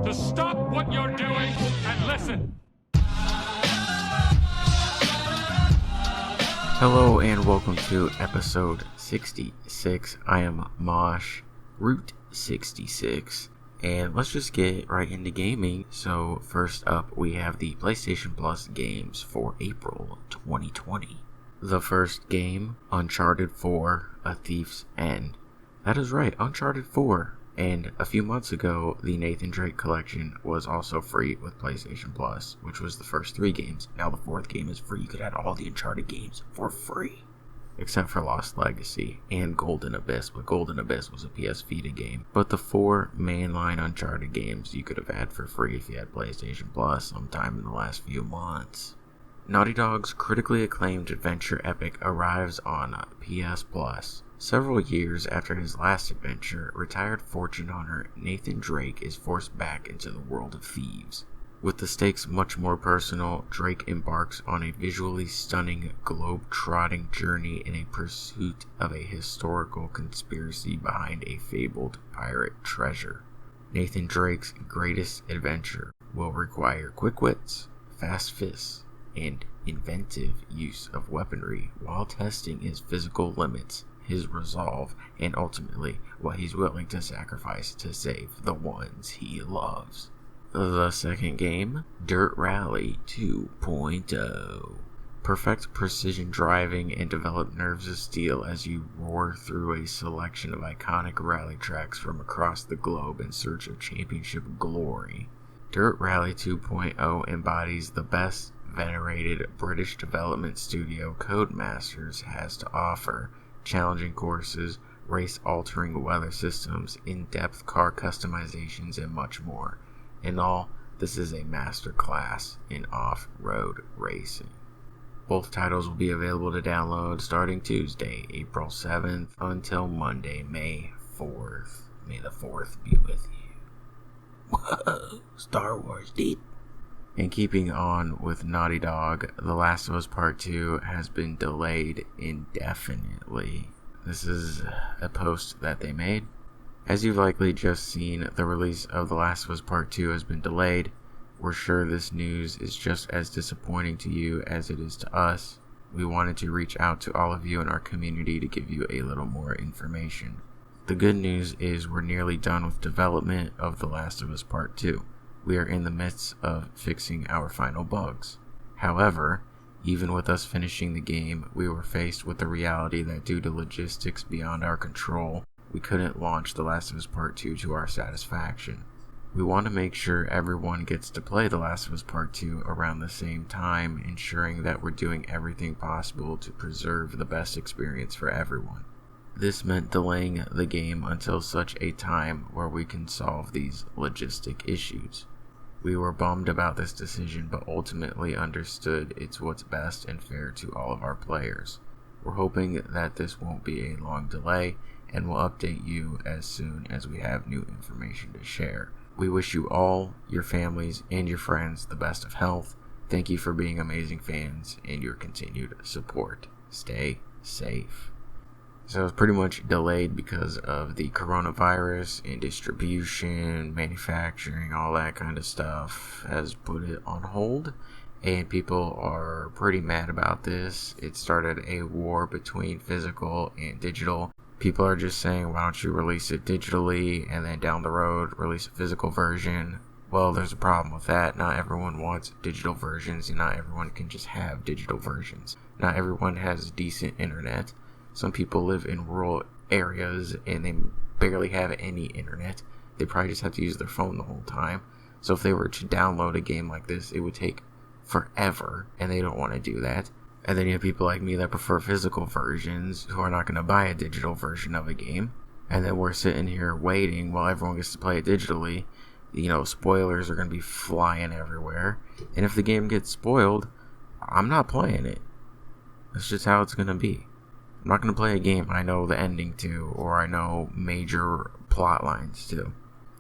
to stop what you're doing and listen. Hello and welcome to episode 66. I am MOSH, Route 66, and let's just get right into gaming. So first up, we have the PlayStation Plus games for April 2020. The first game, Uncharted 4, A Thief's End. That is right, Uncharted 4. And a few months ago, the Nathan Drake collection was also free with PlayStation Plus, which was the first 3 games. Now the 4th game is free. You could add all the Uncharted games for free. Except for Lost Legacy and Golden Abyss, but Golden Abyss was a PS Vita game. But the 4 mainline Uncharted games you could have had for free if you had PlayStation Plus sometime in the last few months. Naughty Dog's critically acclaimed adventure epic arrives on PS Plus. Several years after his last adventure, retired fortune hunter Nathan Drake is forced back into the world of thieves. With the stakes much more personal, Drake embarks on a visually stunning, globe-trotting journey in a pursuit of a historical conspiracy behind a fabled pirate treasure. Nathan Drake's greatest adventure will require quick wits, fast fists, and inventive use of weaponry while testing his physical limits, his resolve, and ultimately what he's willing to sacrifice to save the ones he loves. The second game, Dirt Rally 2.0. Perfect precision driving and develop nerves of steel as you roar through a selection of iconic rally tracks from across the globe in search of championship glory. Dirt Rally 2.0 embodies the best venerated British development studio Codemasters has to offer: challenging courses, race-altering weather systems, in-depth car customizations, and much more. In all, this is a masterclass in off-road racing. Both titles will be available to download starting Tuesday, April 7th, until Monday, May 4th. May the 4th be with you. Whoa, Star Wars, dude. And keeping on with Naughty Dog, The Last of Us Part 2 has been delayed indefinitely. This is a post that they made. As you've likely just seen, the release of The Last of Us Part 2 has been delayed. We're sure this news is just as disappointing to you as it is to us. We wanted to reach out to all of you in our community to give you a little more information. The good news is we're nearly done with development of The Last of Us Part 2. We are in the midst of fixing our final bugs. However, even with us finishing the game, we were faced with the reality that due to logistics beyond our control, we couldn't launch The Last of Us Part 2 to our satisfaction. We want to make sure everyone gets to play The Last of Us Part 2 around the same time, ensuring that we're doing everything possible to preserve the best experience for everyone. This meant delaying the game until such a time where we can solve these logistic issues. We were bummed about this decision, but ultimately understood it's what's best and fair to all of our players. We're hoping that this won't be a long delay, and we'll update you as soon as we have new information to share. We wish you all, your families, and your friends the best of health. Thank you for being amazing fans and your continued support. Stay safe. So it was pretty much delayed because of the coronavirus, and distribution, manufacturing, all that kind of stuff has put it on hold, and people are pretty mad about this. It started a war between physical and digital. People are just saying, why don't you release it digitally and then down the road release a physical version? Well, there's a problem with that. Not everyone wants digital versions, and not everyone can just have digital versions. Not everyone has decent internet. Some people live in rural areas and they barely have any internet. They probably just have to use their phone the whole time. So if they were to download a game like this, it would take forever, and they don't want to do that. And then you have people like me that prefer physical versions who are not going to buy a digital version of a game. And then we're sitting here waiting while everyone gets to play it digitally. You know, spoilers are going to be flying everywhere. And if the game gets spoiled, I'm not playing it. That's just how it's going to be. I'm not going to play a game I know the ending to, or I know major plot lines to.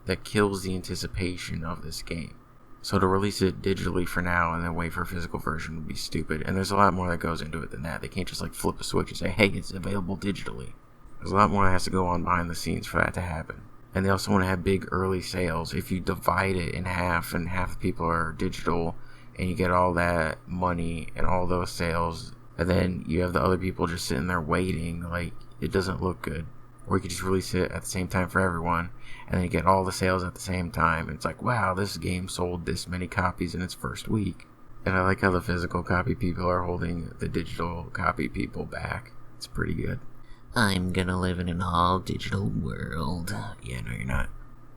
That kills the anticipation of this game. So to release it digitally for now and then wait for a physical version would be stupid. And there's a lot more that goes into it than that. They can't just like flip a switch and say, hey, it's available digitally. There's a lot more that has to go on behind the scenes for that to happen. And they also want to have big early sales. If you divide it in half and half the people are digital and you get all that money and all those sales, and then you have the other people just sitting there waiting, like, it doesn't look good. Or you could just release it at the same time for everyone, and then you get all the sales at the same time. And it's like, wow, this game sold this many copies in its first week. And I like how the physical copy people are holding the digital copy people back. It's pretty good. I'm gonna live in an all-digital world. Yeah, no, you're not.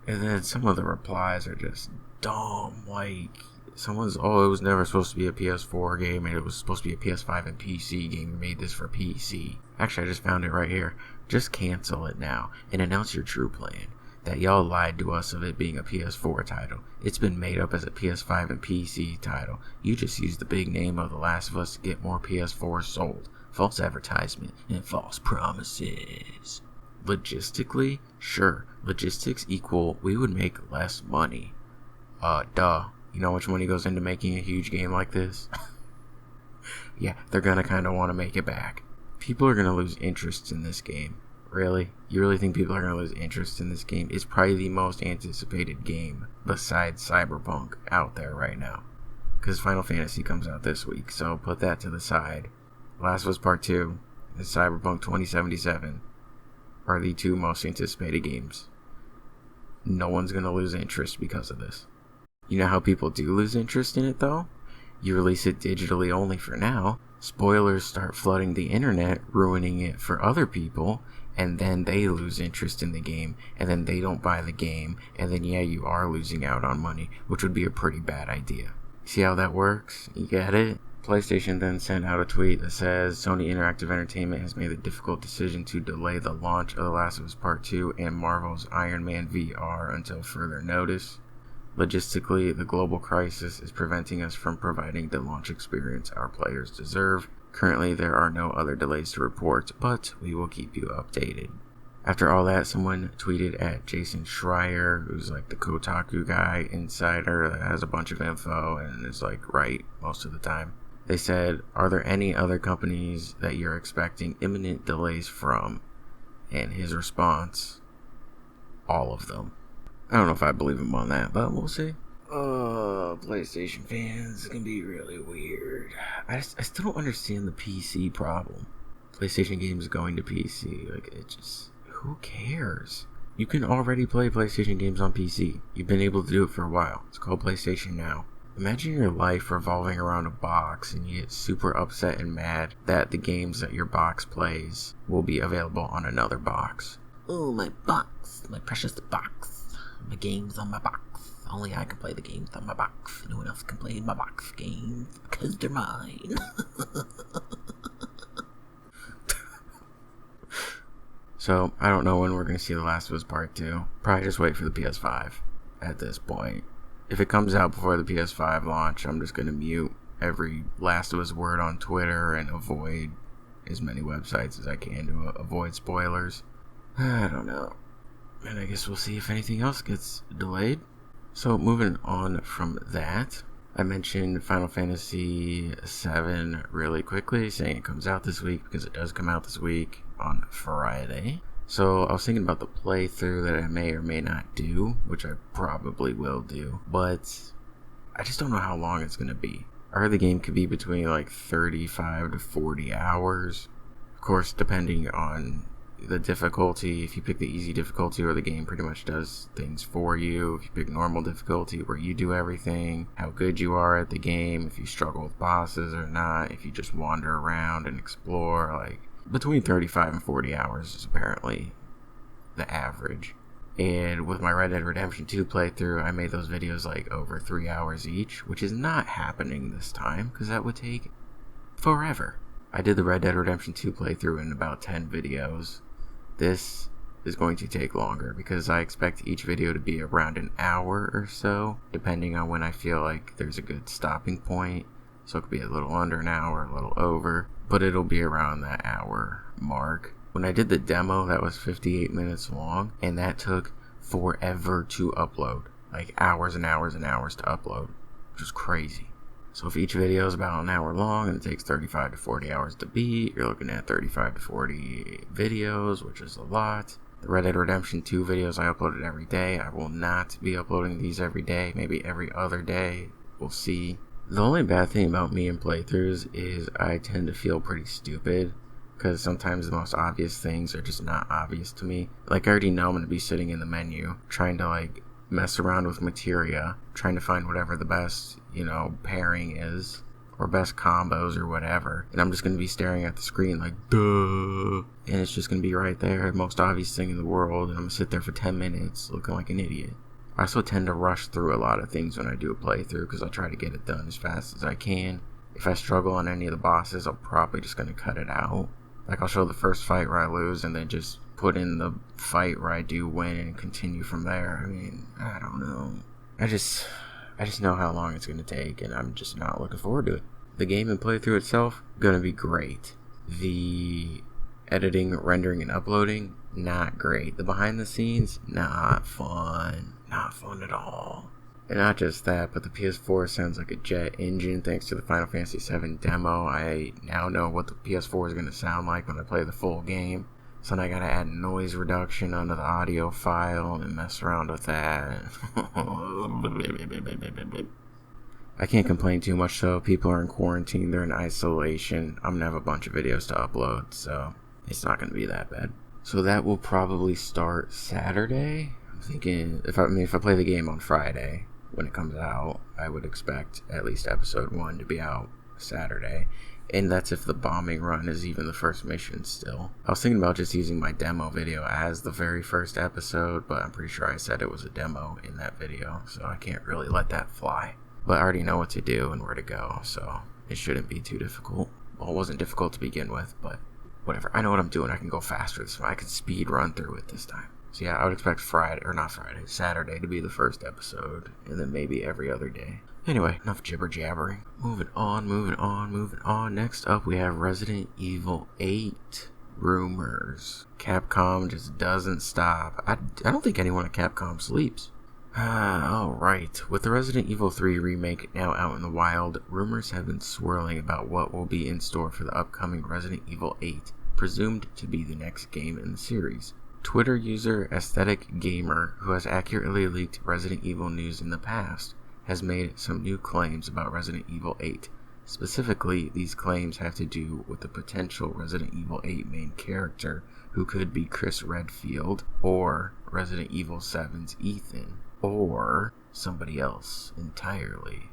And then some of the replies are just dumb. Like, someone's, it was never supposed to be a PS4 game, and it was supposed to be a PS5 and PC game. You made this for PC. Actually, I just found it right here. Just cancel it now, and announce your true plan. That y'all lied to us of it being a PS4 title. It's been made up as a PS5 and PC title. You just used the big name of The Last of Us to get more PS4s sold. False advertisement and false promises. Logistically, sure. Logistics equal we would make less money. Duh. You know how much money goes into making a huge game like this? Yeah, they're gonna kinda wanna make it back. People are gonna lose interest in this game. Really? You really think people are gonna lose interest in this game? It's probably the most anticipated game besides Cyberpunk out there right now. Because Final Fantasy comes out this week, so put that to the side. Last of Us Part 2 and Cyberpunk 2077 are the two most anticipated games. No one's going to lose interest because of this. You know how people do lose interest in it, though? You release it digitally only for now. Spoilers start flooding the internet, ruining it for other people, and then they lose interest in the game, and then they don't buy the game, and then yeah, you are losing out on money, which would be a pretty bad idea. See how that works? You get it? PlayStation then sent out a tweet that says Sony Interactive Entertainment has made the difficult decision to delay the launch of The Last of Us Part 2 and Marvel's Iron Man VR until further notice. Logistically, the global crisis is preventing us from providing the launch experience our players deserve. Currently, there are no other delays to report, but we will keep you updated. After all that, someone tweeted at Jason Schreier, who's like the Kotaku guy, insider that has a bunch of info and is like right most of the time. They said, are there any other companies that you're expecting imminent delays from? And his response, all of them. I don't know if I believe him on that, but we'll see. PlayStation fans can be really weird. I still don't understand the PC problem. PlayStation games going to PC, like, it just, who cares? You can already play PlayStation games on PC. You've been able to do it for a while. It's called PlayStation Now. Imagine your life revolving around a box and you get super upset and mad that the games that your box plays will be available on another box. Oh, my box. My precious box. My games on my box. Only I can play the games on my box. No one else can play my box games because they're mine. So, I don't know when we're going to see The Last of Us Part 2. Probably just wait for the PS5 at this point. If it comes out before the PS5 launch, I'm just going to mute every Last of Us word on Twitter and avoid as many websites as I can to avoid spoilers. I don't know. And I guess we'll see if anything else gets delayed. So moving on from that, I mentioned Final Fantasy VII really quickly, saying it comes out this week because it does come out this week on Friday. So I was thinking about the playthrough that I may or may not do, which I probably will do, but I just don't know how long it's going to be. I heard the game could be between like 35 to 40 hours. Of course, depending on the difficulty. If you pick the easy difficulty, where the game pretty much does things for you. If you pick normal difficulty, where you do everything. How good you are at the game. If you struggle with bosses or not. If you just wander around and explore. Like, between 35 and 40 hours is apparently the average. And with my Red Dead Redemption 2 playthrough, I made those videos like over 3 hours each, which is not happening this time, because that would take forever. I did the Red Dead Redemption 2 playthrough in about 10 videos. This is going to take longer, because I expect each video to be around an hour or so, depending on when I feel like there's a good stopping point. So it could be a little under an hour, a little over, but it'll be around that hour mark. When I did the demo, that was 58 minutes long, and that took forever to upload. Like hours and hours and hours to upload, which is crazy. So if each video is about an hour long and it takes 35 to 40 hours to beat, you're looking at 35 to 40 videos, which is a lot. The Red Dead Redemption 2 videos I uploaded every day. I will not be uploading these every day, maybe every other day. We'll see. The only bad thing about me in playthroughs is I tend to feel pretty stupid, because sometimes the most obvious things are just not obvious to me. Like, I already know I'm going to be sitting in the menu, trying to, like, mess around with materia, trying to find whatever the best, pairing is, or best combos or whatever, and I'm just going to be staring at the screen like, duh, and it's just going to be right there, most obvious thing in the world, and I'm going to sit there for 10 minutes looking like an idiot. I also tend to rush through a lot of things when I do a playthrough, because I try to get it done as fast as I can. If I struggle on any of the bosses, I'm probably just going to cut it out. Like, I'll show the first fight where I lose, and then just put in the fight where I do win and continue from there. I mean, I don't know. I just know how long it's going to take, and I'm just not looking forward to it. The game and playthrough itself, going to be great. The editing, rendering, and uploading, not great. The behind the scenes, not fun. Not fun at all. And not just that, but the PS4 sounds like a jet engine thanks to the Final Fantasy VII demo. I now know what the PS4 is going to sound like when I play the full game. So now I gotta add noise reduction onto the audio file and mess around with that. I can't complain too much though. People are in quarantine, they're in isolation. I'm gonna have a bunch of videos to upload, so it's not gonna be that bad. So that will probably start Saturday. I'm thinking if I play the game on Friday when it comes out, I would expect at least episode 1 to be out Saturday. And that's if the bombing run is even the first mission still. I was thinking about just using my demo video as the very first episode, but I'm pretty sure I said it was a demo in that video, so I can't really let that fly. But I already know what to do and where to go, so it shouldn't be too difficult. Well, it wasn't difficult to begin with, but whatever. I know what I'm doing. I can go faster this time. I can speed run through it this time. So yeah, I would expect Saturday to be the first episode, and then maybe every other day. Anyway, enough jibber jabbering. Moving on. Next up, we have Resident Evil 8 rumors. Capcom just doesn't stop. I don't think anyone at Capcom sleeps. Alright. With the Resident Evil 3 remake now out in the wild, rumors have been swirling about what will be in store for the upcoming Resident Evil 8, presumed to be the next game in the series. Twitter user Aesthetic Gamer, who has accurately leaked Resident Evil news in the past, has made some new claims about Resident Evil 8. Specifically, these claims have to do with the potential Resident Evil 8 main character, who could be Chris Redfield, or Resident Evil 7's Ethan, or somebody else entirely.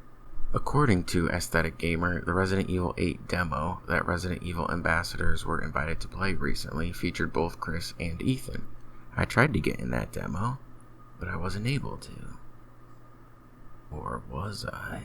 According to Aesthetic Gamer, the Resident Evil 8 demo that Resident Evil ambassadors were invited to play recently featured both Chris and Ethan. I tried to get in that demo, but I wasn't able to. Or was I?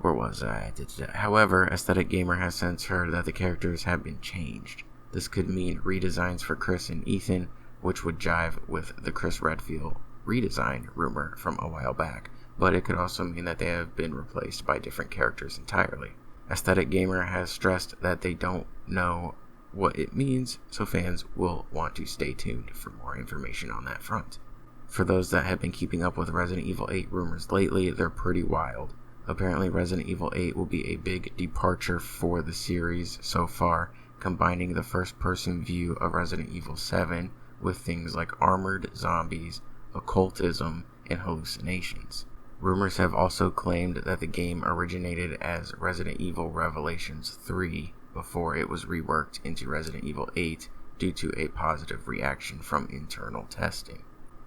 Or was I? However, Aesthetic Gamer has since heard that the characters have been changed. This could mean redesigns for Chris and Ethan, which would jive with the Chris Redfield redesign rumor from a while back, but it could also mean that they have been replaced by different characters entirely. Aesthetic Gamer has stressed that they don't know what it means, so fans will want to stay tuned for more information on that front. For those that have been keeping up with Resident Evil 8 rumors lately, they're pretty wild. Apparently, Resident Evil 8 will be a big departure for the series so far, combining the first-person view of Resident Evil 7 with things like armored zombies, occultism, and hallucinations. Rumors have also claimed that the game originated as Resident Evil Revelations 3 before it was reworked into Resident Evil 8 due to a positive reaction from internal testing.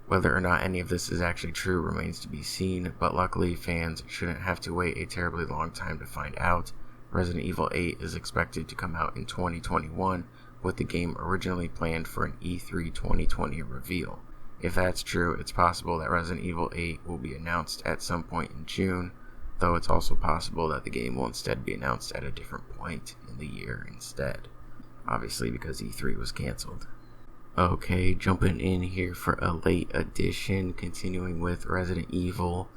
Whether or not any of this is actually true remains to be seen, but luckily fans shouldn't have to wait a terribly long time to find out. Resident Evil 8 is expected to come out in 2021, with the game originally planned for an E3 2020 reveal. If that's true, it's possible that Resident Evil 8 will be announced at some point in June, though it's also possible that the game will instead be announced at a different point in the year instead. Obviously because E3 was cancelled. Okay, jumping in here for a late edition, continuing with Resident Evil,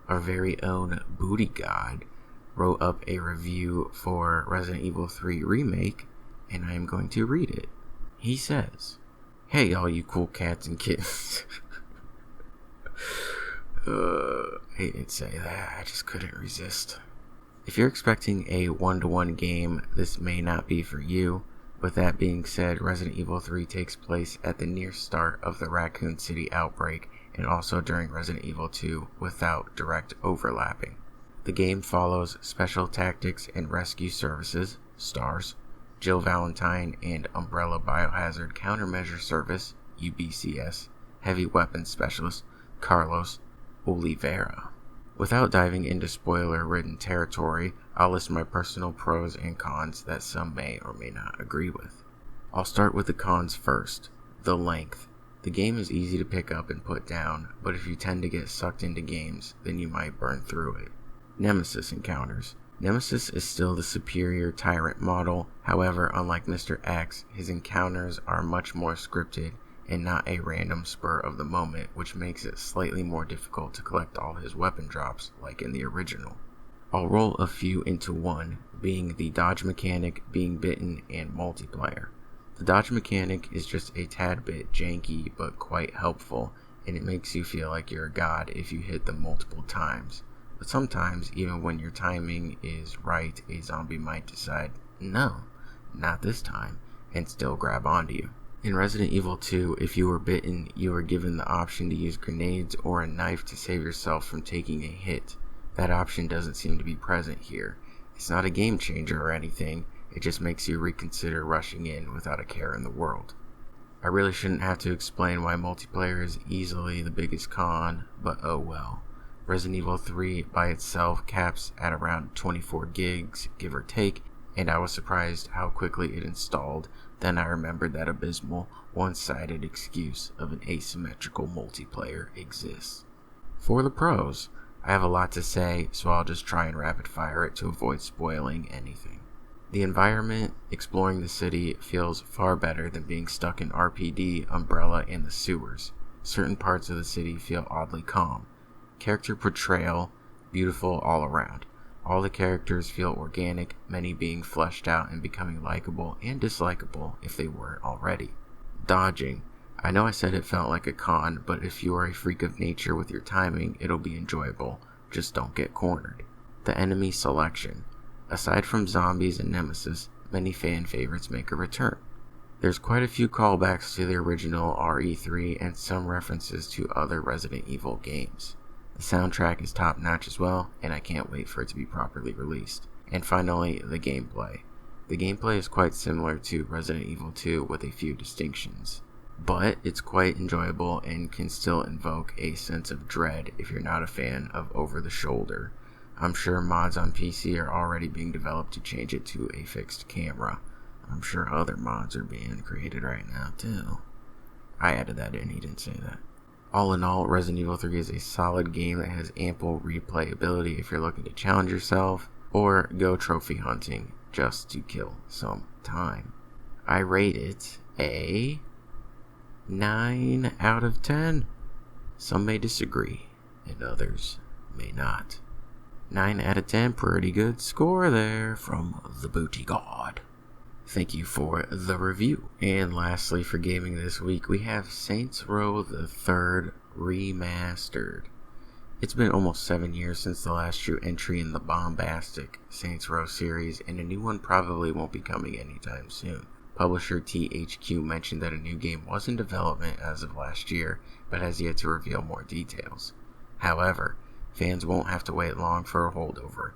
our very own Booty God wrote up a review for Resident Evil 3 Remake, and I am going to read it. He says, "Hey all you cool cats and kittens." I didn't say that, I just couldn't resist. "If you're expecting a one-to-one game, this may not be for you. With that being said, Resident Evil 3 takes place at the near start of the Raccoon City outbreak and also during Resident Evil 2 without direct overlapping. The game follows Special Tactics and Rescue Services, STARS, Jill Valentine and Umbrella Biohazard Countermeasure Service, UBCS, Heavy Weapons Specialist, Carlos Oliveira. Without diving into spoiler-ridden territory, I'll list my personal pros and cons that some may or may not agree with. I'll start with the cons first. The length. The game is easy to pick up and put down, but if you tend to get sucked into games, then you might burn through it. Nemesis encounters. Nemesis is still the superior tyrant model, however, unlike Mr. X, his encounters are much more scripted and not a random spur of the moment, which makes it slightly more difficult to collect all his weapon drops, like in the original. I'll roll a few into one, being the dodge mechanic, being bitten, and multiplayer. The dodge mechanic is just a tad bit janky, but quite helpful, and it makes you feel like you're a god if you hit them multiple times. But sometimes, even when your timing is right, a zombie might decide, no, not this time, and still grab onto you. In Resident Evil 2, if you were bitten, you were given the option to use grenades or a knife to save yourself from taking a hit. That option doesn't seem to be present here. It's not a game changer or anything, it just makes you reconsider rushing in without a care in the world. I really shouldn't have to explain why multiplayer is easily the biggest con, but oh well. Resident Evil 3 by itself caps at around 24 gigs, give or take, and I was surprised how quickly it installed. Then I remembered that abysmal, one-sided excuse of an asymmetrical multiplayer exists. For the pros, I have a lot to say, so I'll just try and rapid fire it to avoid spoiling anything. The environment, exploring the city, feels far better than being stuck in RPD, Umbrella, and the sewers. Certain parts of the city feel oddly calm. Character portrayal, beautiful all around. All the characters feel organic, many being fleshed out and becoming likable and dislikable if they weren't already. Dodging. I know I said it felt like a con, but if you are a freak of nature with your timing, it'll be enjoyable. Just don't get cornered. The enemy selection. Aside from zombies and Nemesis, many fan favorites make a return. There's quite a few callbacks to the original RE3 and some references to other Resident Evil games. The soundtrack is top notch as well, and I can't wait for it to be properly released. And finally, the gameplay. The gameplay is quite similar to Resident Evil 2 with a few distinctions. But it's quite enjoyable and can still invoke a sense of dread if you're not a fan of over-the-shoulder. I'm sure mods on PC are already being developed to change it to a fixed camera. I'm sure other mods are being created right now too. I added that in, he didn't say that. All in all, Resident Evil 3 is a solid game that has ample replayability if you're looking to challenge yourself, or go trophy hunting just to kill some time. I rate it a 9 out of 10. Some may disagree, and others may not. 9 out of 10, pretty good score there from the Booty God. Thank you for the review. And lastly, for gaming this week, we have Saints Row the 3rd Remastered. It's been almost 7 years since the last true entry in the bombastic Saints Row series, and a new one probably won't be coming anytime soon. Publisher THQ mentioned that a new game was in development as of last year, but has yet to reveal more details. However, fans won't have to wait long for a holdover.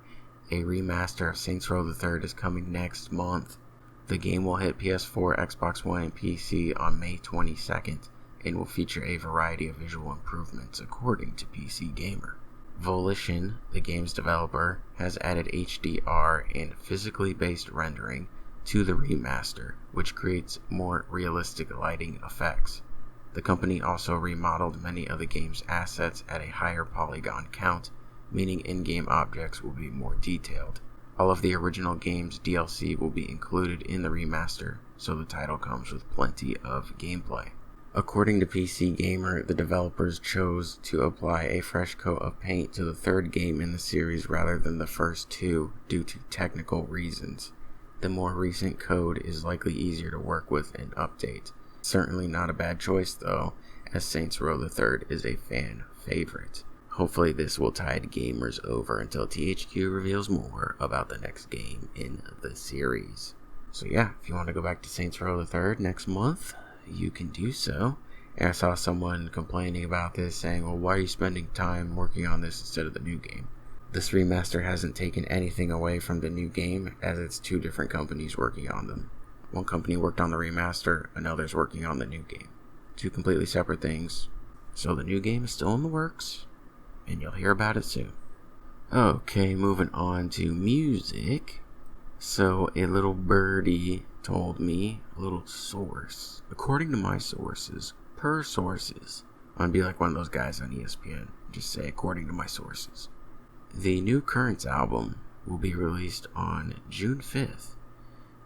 A remaster of Saints Row the 3rd is coming next month. The game will hit PS4, Xbox One, and PC on May 22nd, and will feature a variety of visual improvements according to PC Gamer. Volition, the game's developer, has added HDR and physically based rendering to the remaster, which creates more realistic lighting effects. The company also remodeled many of the game's assets at a higher polygon count, meaning in-game objects will be more detailed. All of the original game's DLC will be included in the remaster, so the title comes with plenty of gameplay. According to PC Gamer, the developers chose to apply a fresh coat of paint to the third game in the series rather than the first two due to technical reasons. The more recent code is likely easier to work with and update. Certainly not a bad choice though, as Saints Row the 3rd is a fan favorite. Hopefully this will tide gamers over until THQ reveals more about the next game in the series. So yeah, if you want to go back to Saints Row the Third next month, you can do so. And I saw someone complaining about this, saying, well, why are you spending time working on this instead of the new game? This remaster hasn't taken anything away from the new game, as it's two different companies working on them. One company worked on the remaster, another's working on the new game. Two completely separate things. So the new game is still in the works, and you'll hear about it soon. Okay, moving on to music. So a little birdie told me, a little source, according to my sources, per sources. I'm gonna be like one of those guys on ESPN, just say according to my sources. The new Currents album will be released on June 5th.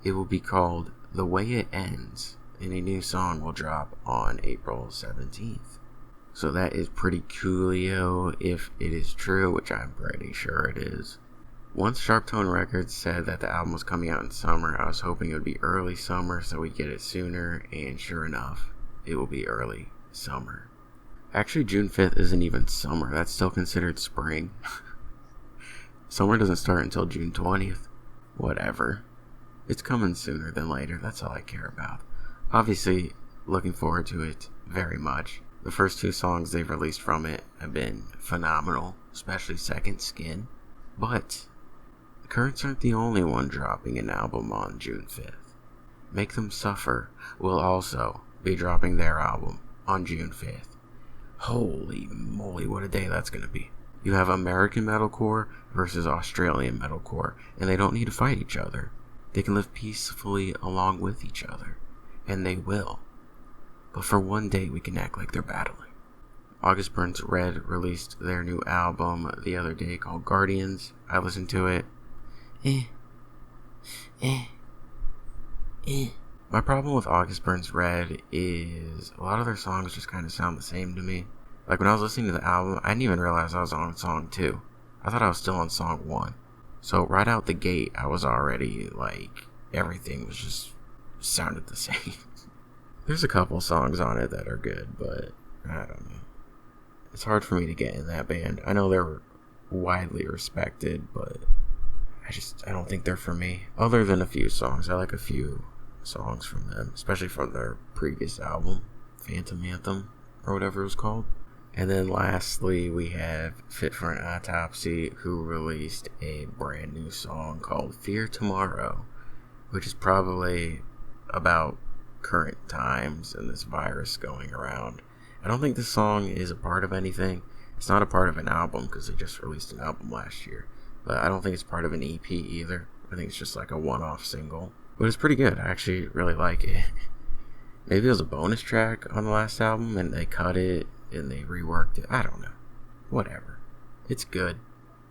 It will be called The Way It Ends, and a new song will drop on April 17th. So that is pretty coolio if it is true, which I'm pretty sure it is. Once Sharptone Records said that the album was coming out in summer, I was hoping it would be early summer so we'd get it sooner, and sure enough, it will be early summer. Actually, June 5th isn't even summer, that's still considered spring. Summer doesn't start until June 20th. Whatever. It's coming sooner than later, that's all I care about. Obviously, looking forward to it very much. The first two songs they've released from it have been phenomenal, especially Second Skin. But the Currents aren't the only one dropping an album on June 5th. Make Them Suffer will also be dropping their album on June 5th. Holy moly, what a day that's going to be. You have American metalcore versus Australian metalcore, and they don't need to fight each other. They can live peacefully along with each other, and they will. But for one day we can act like they're battling. August Burns Red released their new album the other day called Guardians. I listened to it. My problem with August Burns Red is a lot of their songs just kind of sound the same to me. Like when I was listening to the album, I didn't even realize I was on song 2. I thought I was still on song 1. So right out the gate, I was already like, everything was just sounded the same. There's a couple songs on it that are good, but I don't know. It's hard for me to get in that band. I know they're widely respected, but I don't think they're for me. Other than a few songs. I like a few songs from them, especially from their previous album, Phantom Anthem, or whatever it was called. And then lastly, we have Fit For An Autopsy, who released a brand new song called Fear Tomorrow, which is probably about current times and this virus going around. I don't think this song is a part of anything. It's not a part of an album because they just released an album last year. But I don't think it's part of an EP either. I think it's just like a one-off single. But it's pretty good. I actually really like it. Maybe it was a bonus track on the last album and they cut it and they reworked it. I don't know. Whatever. It's good.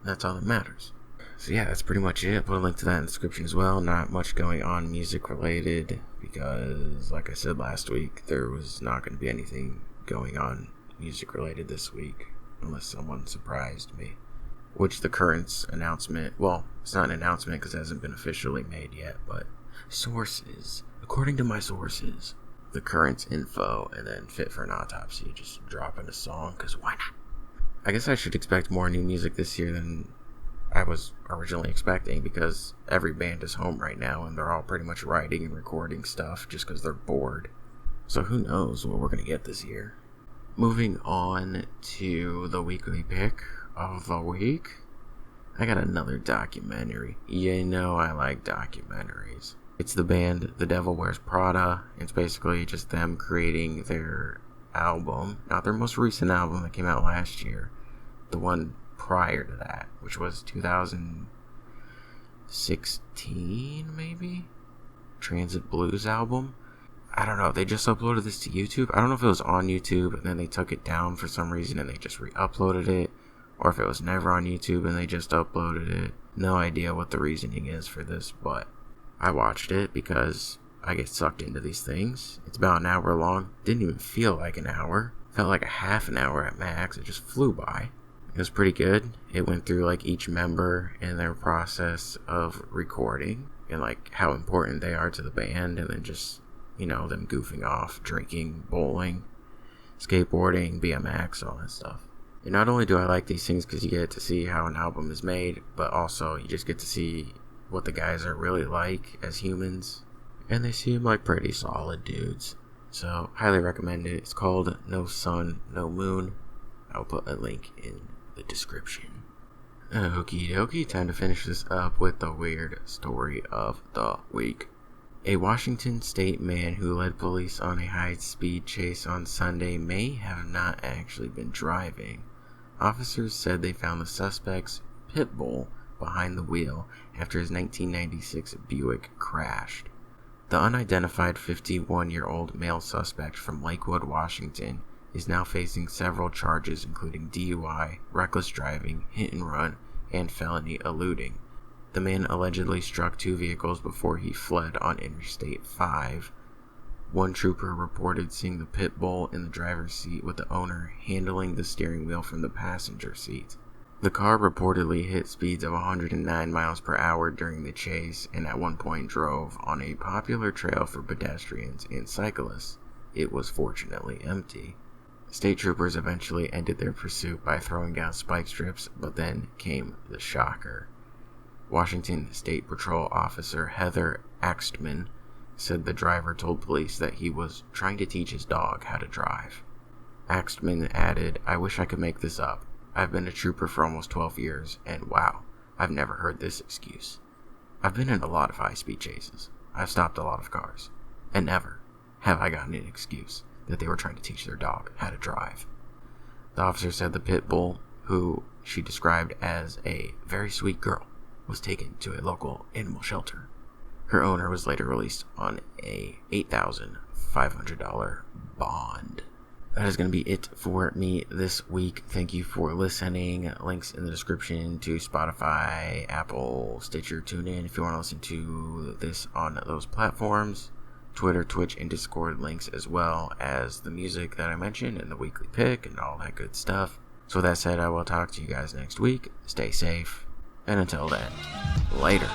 That's all that matters. So yeah, that's pretty much it. Put a link to that in the description as well. Not much going on music related because, like I said last week, there was not going to be anything going on music related this week unless someone surprised me. Which the Currents announcement, well, it's not an announcement because it hasn't been officially made yet, but sources, according to my sources, the Currents info and then Fit For An Autopsy just dropping a song because why not? I guess I should expect more new music this year than I was originally expecting because every band is home right now and they're all pretty much writing and recording stuff just because they're bored. So who knows what we're going to get this year. Moving on to the weekly pick of the week. I got another documentary. You know I like documentaries. It's the band The Devil Wears Prada. It's basically just them creating their album. Not their most recent album that came out last year. The one prior to that, which was 2016 maybe? Transit Blues album. I don't know, they just uploaded this to YouTube. I don't know if it was on YouTube and then they took it down for some reason and they just re-uploaded it, or if it was never on YouTube and they just uploaded it. No idea what the reasoning is for this, but I watched it because I get sucked into these things. It's about an hour long. Didn't even feel like an hour. Felt like a half an hour at max. It just flew by. It was pretty good. It went through like each member and their process of recording and like how important they are to the band, and then just, you know, them goofing off, drinking, bowling, skateboarding, BMX, all that stuff. And not only do I like these things because you get to see how an album is made, but also you just get to see what the guys are really like as humans. and they seem like pretty solid dudes. So, highly recommend it. It's called No Sun, No Moon. I'll put a link in the description. Okie dokie, time to finish this up with the weird story of the week. A Washington state man who led police on a high-speed chase on Sunday may have not actually been driving. Officers said they found the suspect's pit bull behind the wheel after his 1996 Buick crashed. The unidentified 51-year-old male suspect from Lakewood, Washington, is now facing several charges including DUI, reckless driving, hit and run, and felony eluding. The man allegedly struck two vehicles before he fled on Interstate 5. One trooper reported seeing the pit bull in the driver's seat with the owner handling the steering wheel from the passenger seat. The car reportedly hit speeds of 109 miles per hour during the chase and at one point drove on a popular trail for pedestrians and cyclists. It was fortunately empty. State troopers eventually ended their pursuit by throwing down spike strips, but then came the shocker. Washington State Patrol Officer Heather Axtman said the driver told police that he was trying to teach his dog how to drive. Axtman added, "I wish I could make this up. I've been a trooper for almost 12 years, and wow, I've never heard this excuse. I've been in a lot of high-speed chases. I've stopped a lot of cars, and never have I gotten an excuse that they were trying to teach their dog how to drive." The officer said the pit bull, who she described as a very sweet girl, was taken to a local animal shelter. Her owner was later released on a $8,500 bond. That is going to be it for me this week. Thank you for listening. Links in the description to Spotify, Apple, Stitcher, TuneIn if you want to listen to this on those platforms. Twitter, Twitch, and Discord links, as well as the music that I mentioned and the weekly pick and all that good stuff. So with that said, I will talk to you guys next week. Stay safe. And until then, later.